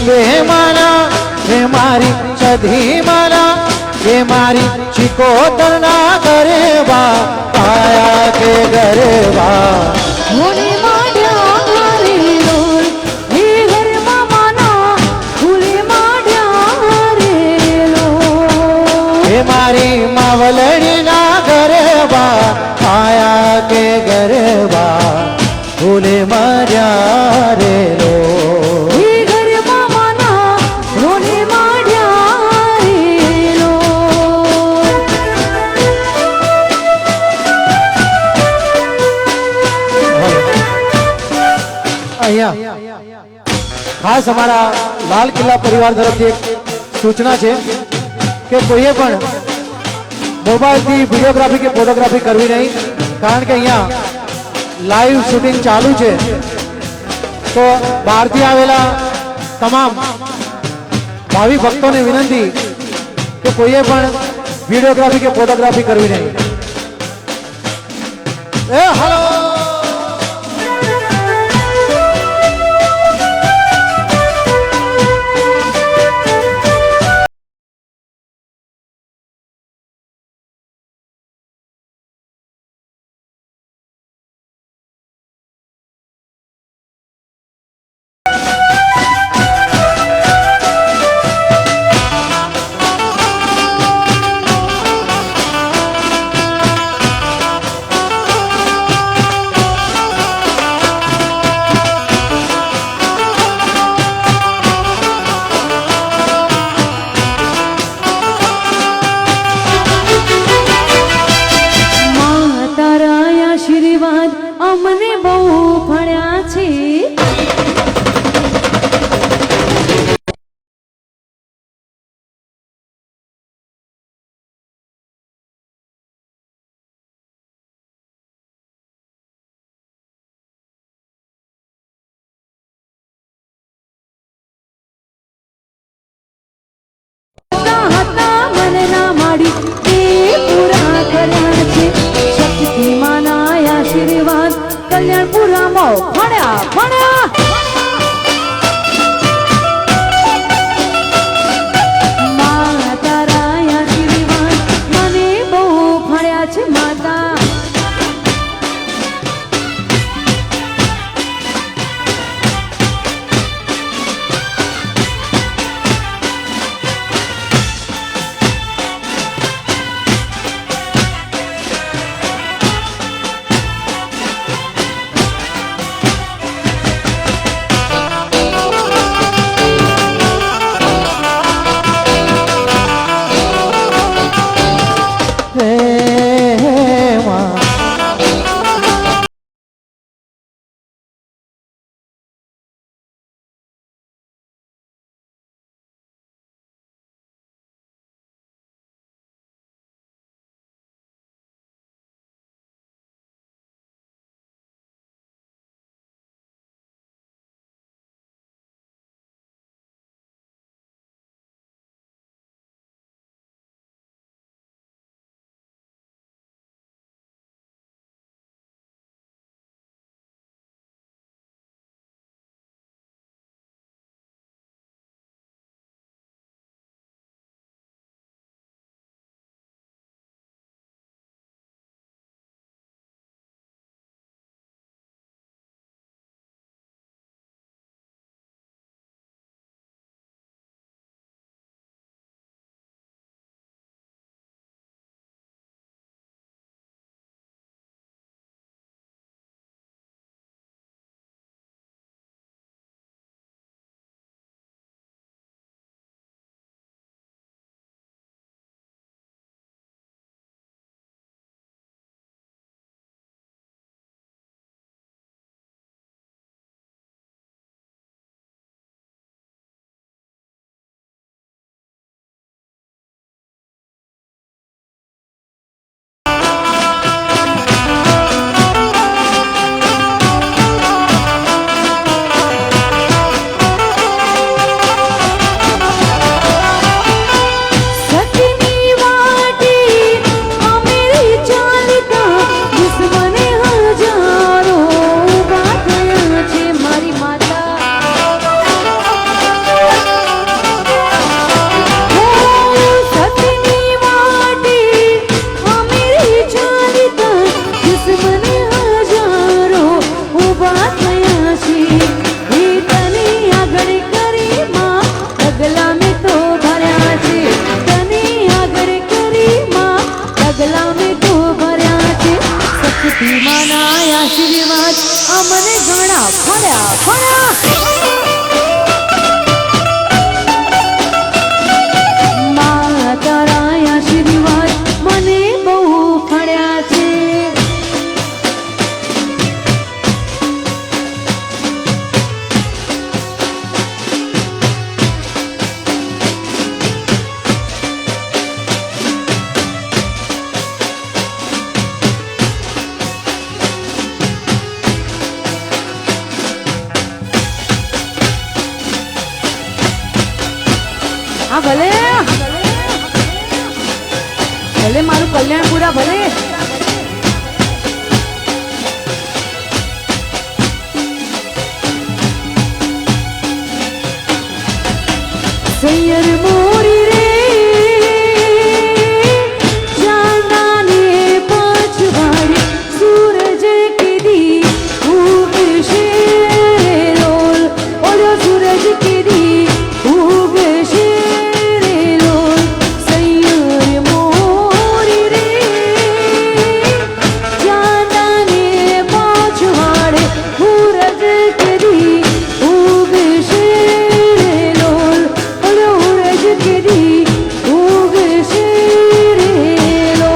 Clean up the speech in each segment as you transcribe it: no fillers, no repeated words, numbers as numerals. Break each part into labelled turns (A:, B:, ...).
A: बेमाना हे मारी सधी माना हे मारी चिकोतरना गरबा पाया के गरबा
B: होने माड्या रे लोल हे घर मामाना फूले माड्या रे लोल
A: हे मारी मावलड़ी ना गरबा पाया के गरबा फूले मार्या रे लो
B: हे घर मामाना होने माड्या रे लोल
A: અહીંયા ખાસ અમારા લાલ કિલ્લા પરિવાર તરફથી એક સૂચના છે કે કોઈએ પણ મોબાઈલથી વિડીયોગ્રાફી કે ફોટોગ્રાફી કરવી નહીં, કારણ કે અહીંયા લાઈવ શૂટિંગ ચાલુ છે. તો બહારથી આવેલા તમામ ભાવિ ભક્તોને વિનંતી કે કોઈએ પણ વિડીયોગ્રાફી કે ફોટોગ્રાફી કરવી નહીં. એ હાલો
B: હા ભલે ભલે મારું કલ્યાણપુરા ભલે સૈયર મોરી રે ચાંદાને પાછવાડે સૂરજ કીધી ઉગશે રે લોલ ઓલો સૂરજ કીધી ઉગશે રે લોલ સૈયર મોરી રે ચાંદાને પાછવાડે સૂરજ કીધી ઉગશે રે લોલ ઓલો સૂરજ કીધી ઉગશે રે લોલ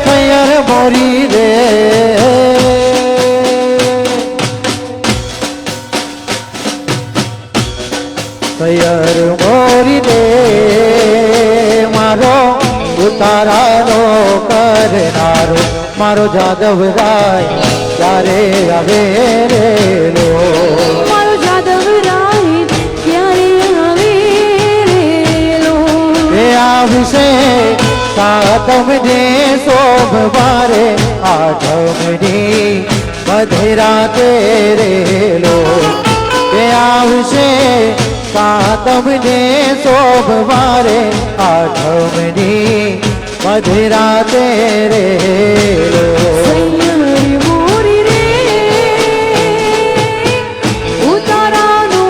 A: સૈયર મોરી રે સૈયર મોરી રે મારો ઉતારાનો કરનારો મારો જાદવ રાય ત્યારે આવે રે લો
B: મારો જાદવ રાય ક્યારે આવે રે લોલ
A: એ આવશે સાતમને સોમવારે આઠમની મધરાતે રે લો એ આવશે સાતમને સોમવારે આઠમની મધરાતે રે લો
B: સૈયર મોરી રે ઉતારાનો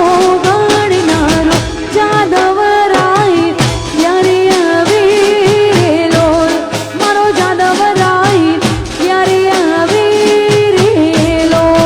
B: ગણનારો જાદવ રાય ક્યારે આવે રે લોલ મારો જાદવ રાય ક્યારે આવે રે લોલ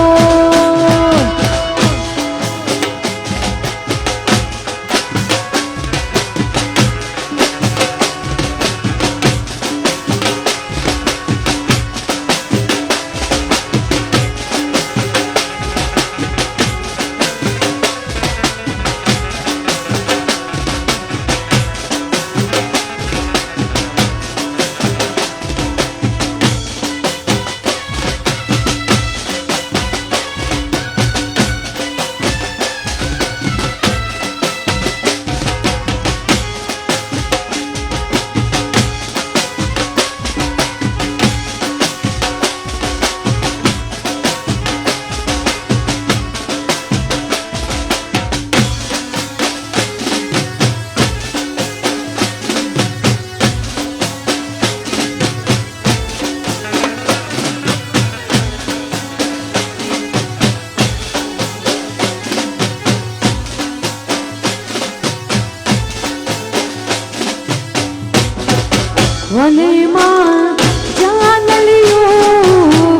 B: વનમાં ચાંદલિયું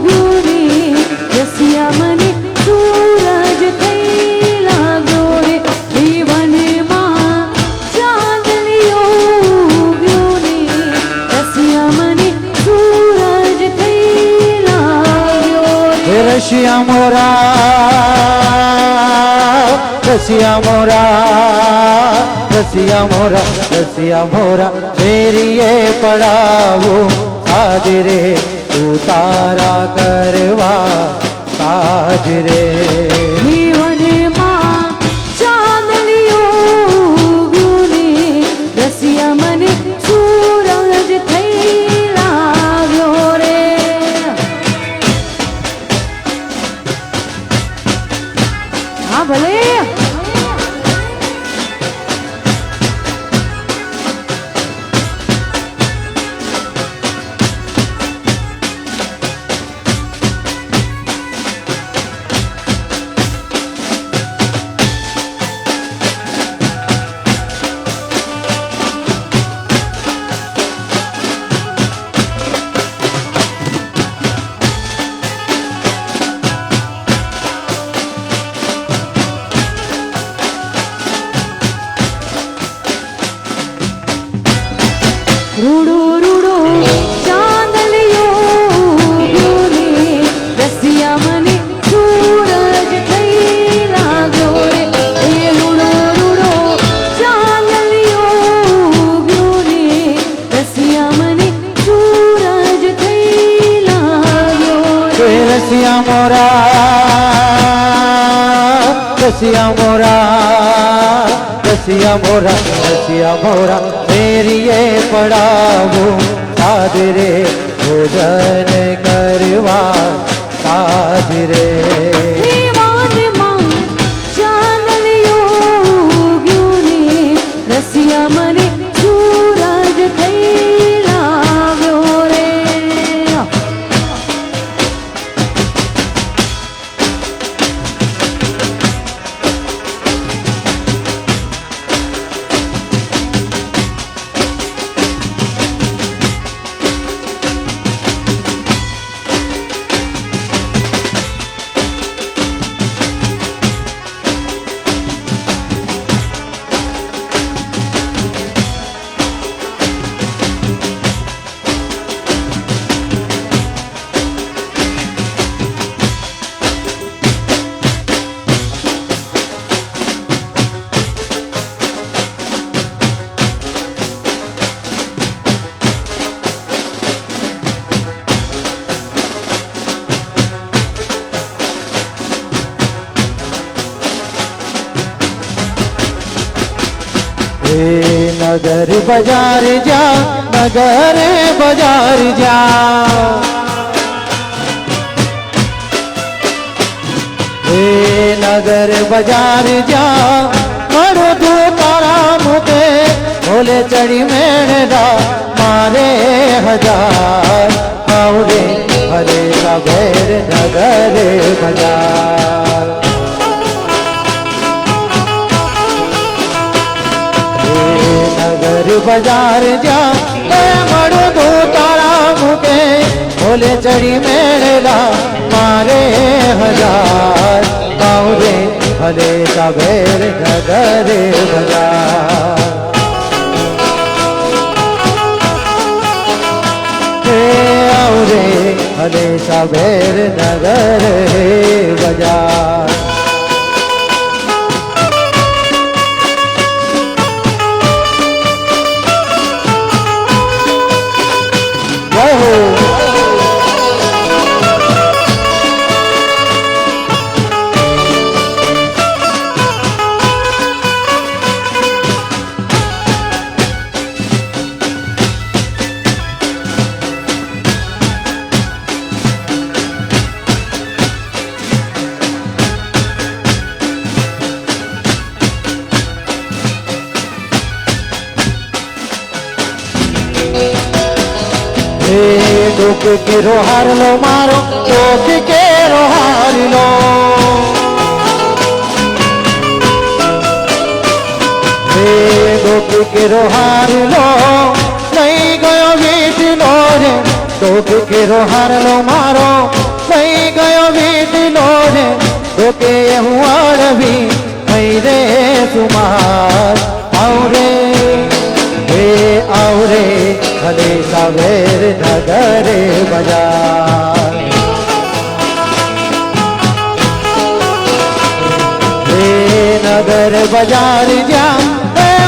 B: ગોરે રસિયા મને સૂરજ થઈ લાગ્યો રે એ વનમાં ચાંદલિયું ગોરે રસિયા મને સૂરજ થઈ લાગ્યો
A: હે
B: રે
A: રશિયા મોરા રસિયા મોરા રસિયા મોરા રસિયા મોરા ફેરીએ પડાવું હાજરે ઉતારા કરવા હાજરે
B: જીવનમાં ચાંદલિયું ગોરે રસિયા મને સૂરજ થઈ લાગ્યો રે હા ભલે રૂડો રૂડો ચાંદલિયો ઉગ્યો ને રસિયા મને સૂરજ થઈ લાગ્યો રે એ રૂડો રૂડો ચાંદલિયો ઉગ્યો ને રસિયા મને સૂરજ થઈ લાગ્યો
A: કે રસિયા મોરા રસિયા મોરા રસિયા મોરા રસિયા મોરા મેરીએ પડાવો સાદરે ભોજન કરવા સાદરે
B: વાનમાં ચાંદલિયો ઉગ્યો ને રસિયા મને સૂરજ થઈ લાગ્યો રે
A: नगर बाजार जा नगर बाजार जा नगर बाजार जा मरो तू तारा मुके बोले चढ़ी मेरा मारे हजार आवरे हरे सवेर नगर बाजार नगर बाजार जा मड़ो दो तारा मुके बोले चढ़ी मेरा मारे हजार बावरे भले सवेर नगर बाजार आवरे भले सवेर नगर बाजार डोक के रोहार लो मारो डोक के रोहार लो डोक के रोहार लो नहीं गयो वीट लो रे डोक के रोहार लो मारो नहीं गयो वीट लो रे डोके हुआड़ भी रे सुमार आवरे आवरे भले सवेर नगर बाजार नगर बाजार जा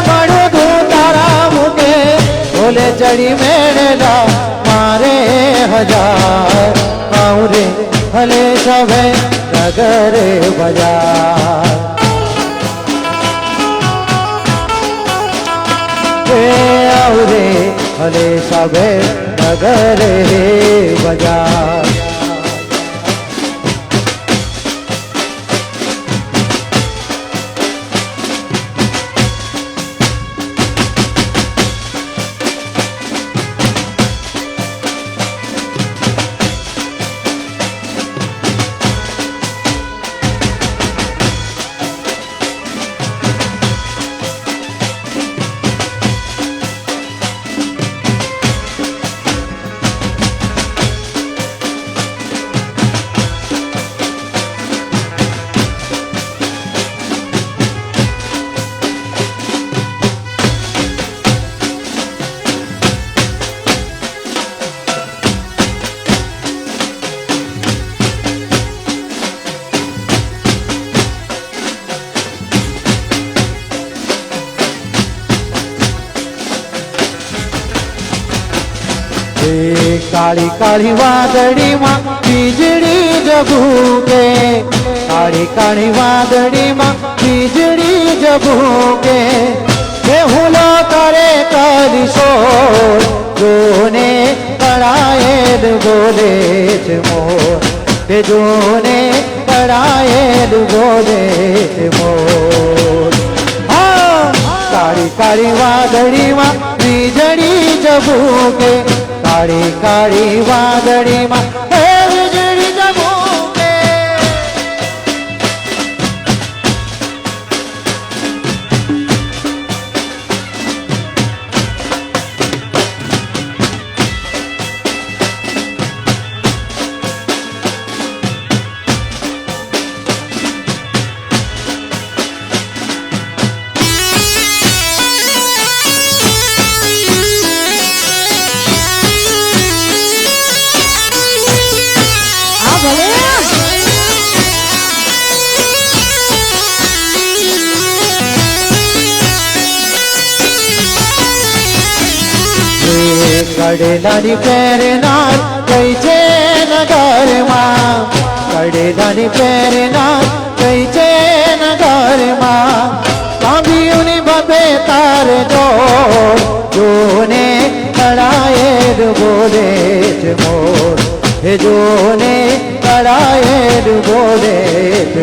A: मड़ो दो तारा मुके बोले चढ़ी मेरा मारे हजार आवरे भले सवेर नगर बाजार आवरे भले सवेर नगर बाजार काली काली वादड़ी मां बीजड़ी जबूके, काली काली वादड़ी मां बीजड़ी जबूके, हुलो करे कलिशो जोने कड़ाएल बोले मोर, जोने कड़ाएल बोले मोर। काली काली वादड़ी मां बीजड़ी जबूके, काली काली वादड़ी मां बीजड़ी जबूके। कड़ेलानी पैरनार कई छे नगर मां, कड़ेलानी पैरनार कई छे नगर मां, कांबियोनी बबे तार जो जोने कड़ाएल बोले मोर, जोने कड़ाएल बोले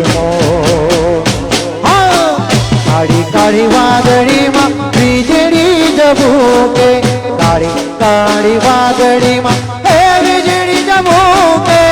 A: मोर। काली काली वादड़ी मां बीजड़ी जबूके, काली काली वादड़ी मां बीजड़ी जबूके।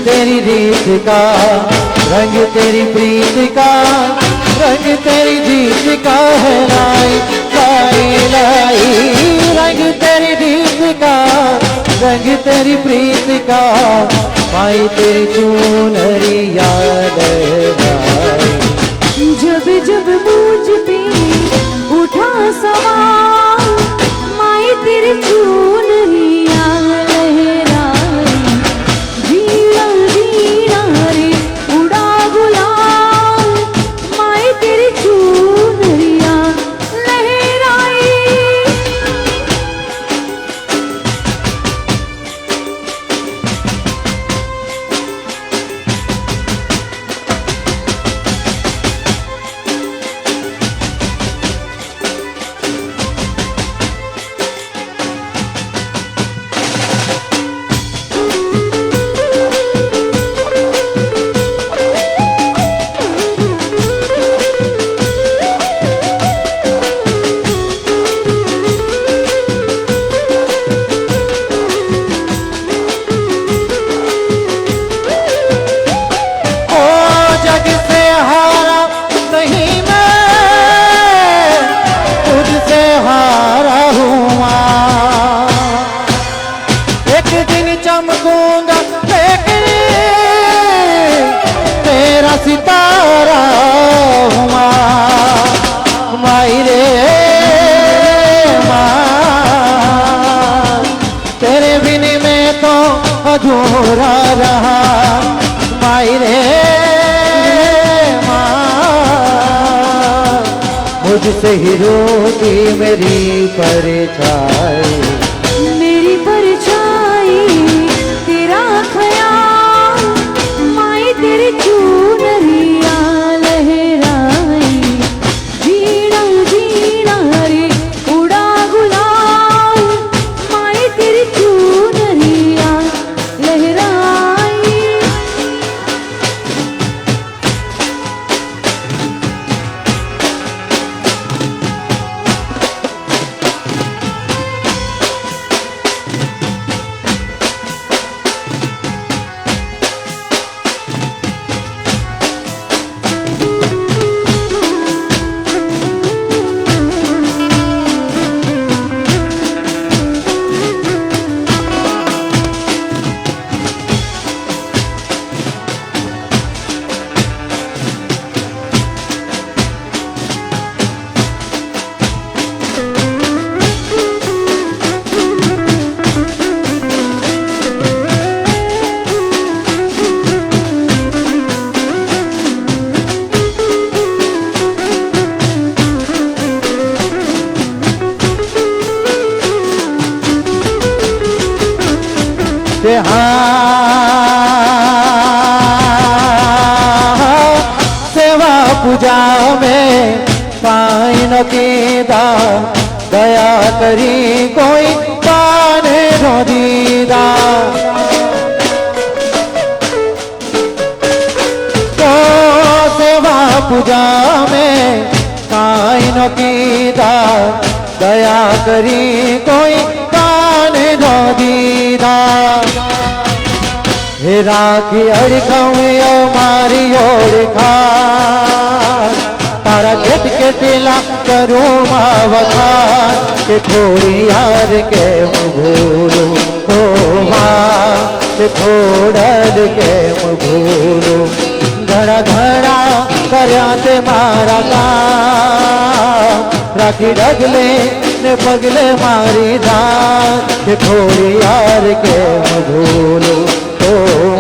A: तेरी रीत का, रंग तेरी प्रीत का, रंग तेरी जीत का है लाई लाई लाई। रंग तेरी रीत का, रंग तेरी प्रीत का, माई तेरी चूनरी याद आई।
B: जब जब मुझ पे उठा सवार, माई तेरी चूनरी याद लहराई। जीना जीना रे उड़ा गुलाल, माई तेरी चूनरी याद लहराई।
A: एक दिन चमकूंगा लेकिन तेरा सितारा हुआ माई रे माँ, तेरे बिन मैं तो अधूरा रहा माई रे माँ, मुझसे ही रोती मेरी परछाई,
B: मेरी परछाई तेरा ख्याल, माई तेरी चूनरिया लहराई, जीना जीना रे उड़ा गुलाल, माई तेरी चूनरिया लहराई।
A: के हाँ सेवा पूजा में पाई न कीदा, दया करी कोई पाने न दीदा, तो सेवा पूजा में पाई न कीदा, दया करी कोई पाने न दीदा, हे राखी अड़खमियो मारी ओड़खा, तारा केट केटला करूँ मावखान, के थोड़ी यार के भूलू हो माँ, के थोड़ल के भूलू, घड़ा घड़ा करया ते मारा काम, राखी डगले ने पगले मारी दान, के थोड़ी यार के भूलू ओ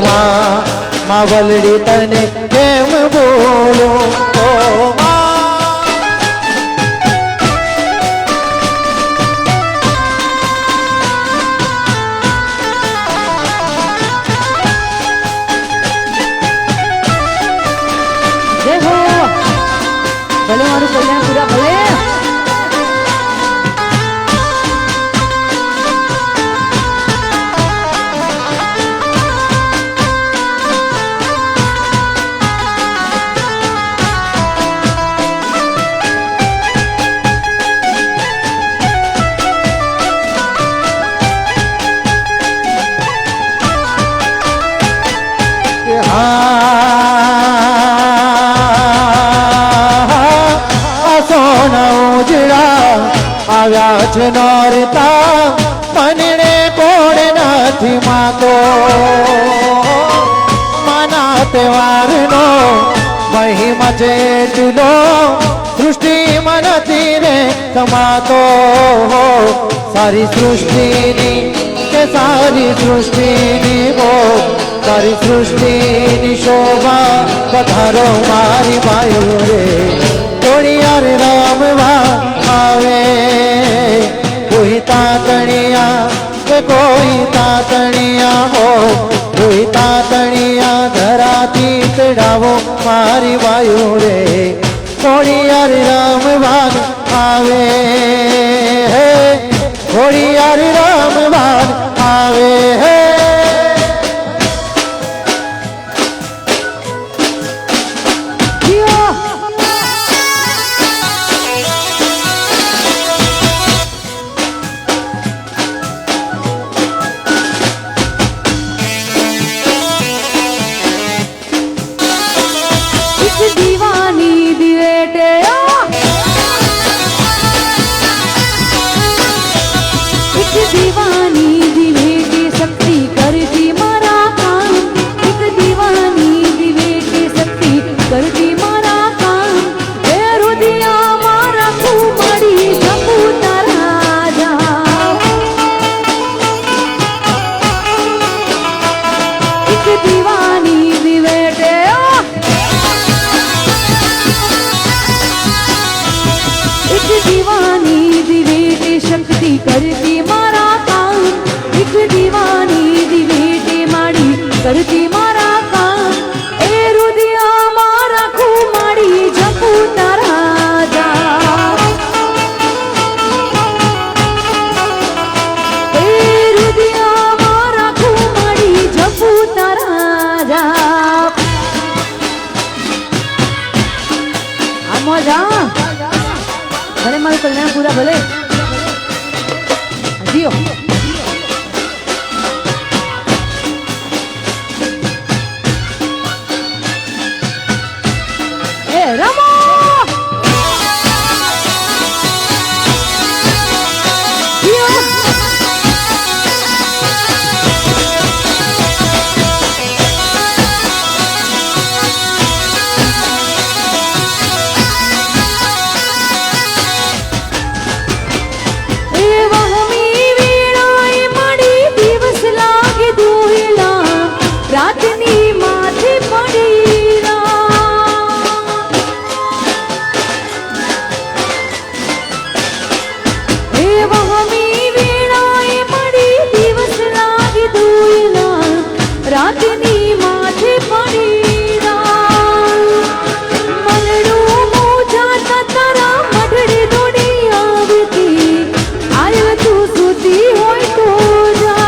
A: माँ, माँ बलड़ी तने केम बोलो ओ माँ।
B: जय हो भले मारू कल्याण पूरा भले। આવ્યા છે નોરતા મનને કોણ નથી માતો, માના તહેવારનો મહિમા જેટલો સૃષ્ટિમાં નથી રે સમાતો, સારી સૃષ્ટિની કે સારી સૃષ્ટિની હો, સારી સૃષ્ટિની શોભા પધારો મારી ભાઈઓ રે, થોડી યાર રામવા આવે કોઈ તાતણિયા કે કોઈ તાતણિયા હો, કોઈ તાતણિયા ધરાતી ચડાવો મારી વાયુ રે, થોડી યાર રામવાન આવે, થોડી યાર રામવાન આવે હે। दीवानी दिवेटे दीवानी दिवेटे एक दीवानी दिवेटे शक्ति करती मारा काम एक दीवानी दिवेटे माड़ी करती मारा काम ए रुदिया मारा कुमारी जपू तारा जा ए रुदिया मारा कुमारी जपू तारा जा आमो जा भले मारू कल्याण पूरा भले जियो ए रमो जियो रातनी माथे पड़ी ए वहमी वीणाए मड़ी दिवस लागी दूला रातनी माथे पड़ी मलड़ू मोजा तारा मढड़ी दोड़ी आवती आयो तू सुती होय तो जा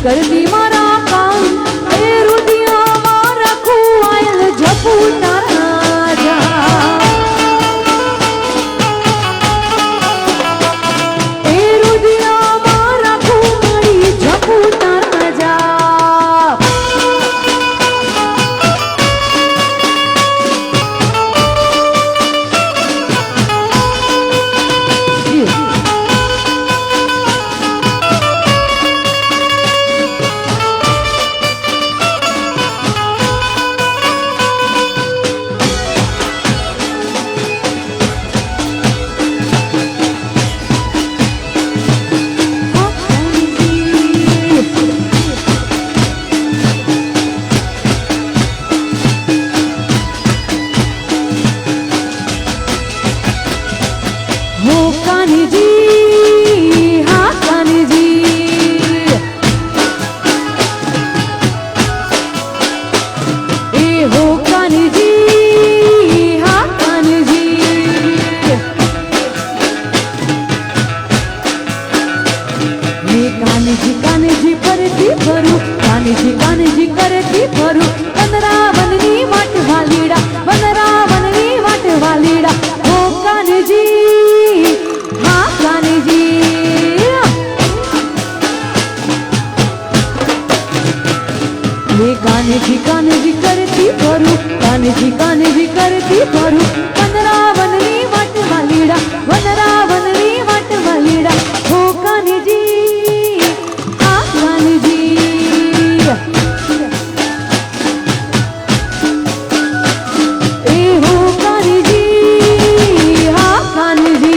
B: करती मारा काम ए रुदिया मारा कुआयल जपू तारा जा ए रुदिया मारा कुमारी जपू तारा जा कानी जी हाँ कानी जी ए हो कानी जी हाँ कानी जी मैं कानी जी करती भरू कानी जी करती भरू बंदरा बननी वाट वालीड़ा बंदरा बननी वाट वालीड़ा हो कानी जी कानी जी ये कानी जी करती भरू कानी जी करती भरू बंदरा बननी वाट वालीड़ा बंदरा बननी वाट वालीड़ा हो कानी जी हाँ कानी जी ए हो कानी जी हाँ कानी जी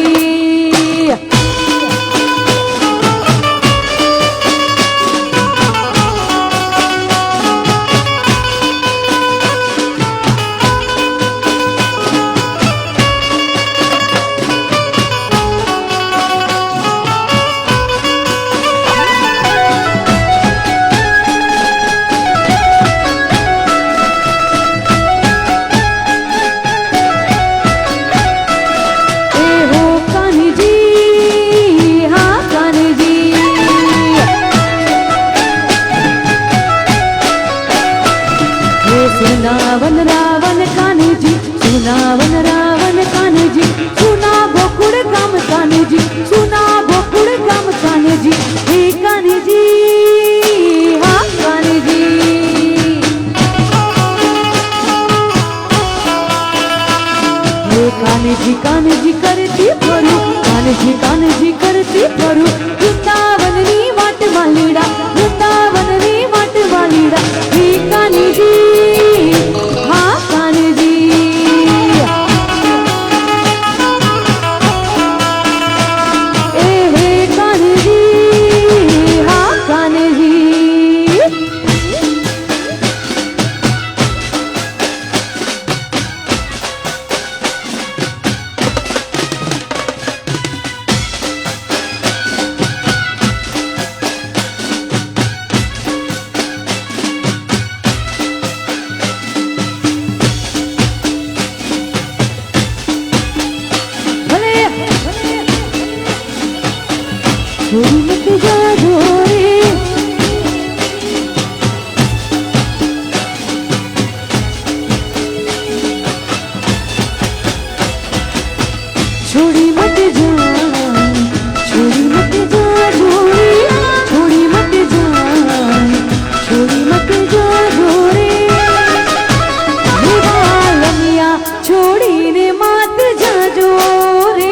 B: કાનજી કરતી ફરું કાનજી કરતી ફરું વૃંદાવનની વાટમાં લીડા વૃંદાવનની વાટમાં લીડા હે કાનજી હા કાનજી એ હે કાનજી હા કાનજી छोड़ी मत जाओ रे छोड़ी मत जा छोड़ी मत जा रे छोड़ी मत जा रे लमिया छोड़ीने मत जाजो रे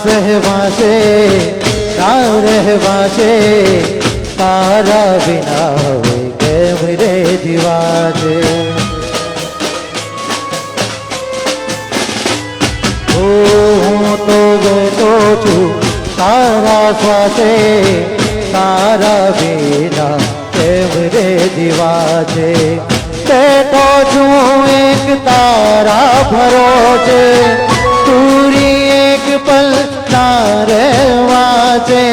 A: सहवा से ना रहवा से तारा बिना होए के मेरे दीवाने ओ હું તો બેઠો છું તારા સ્વાસે તારા વિના કે મેરે દીવાને બેઠો છું એક તારા ભરોસે પૂરી એક પલ ના રહેવા છે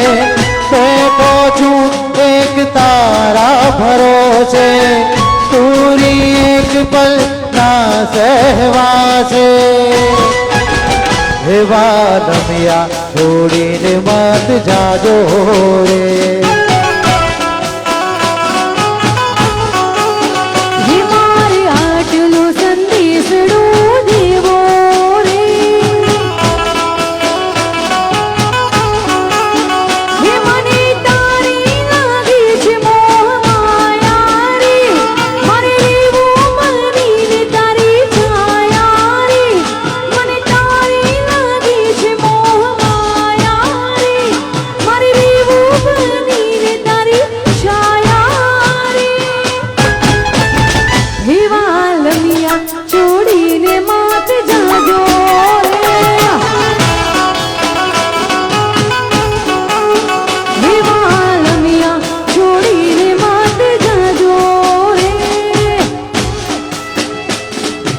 A: બેઠો છું એક તારા ભરોસે પૂરી એક પલ ના સહેવા છે હે વાદમિયા છોડીને મત જાજો રે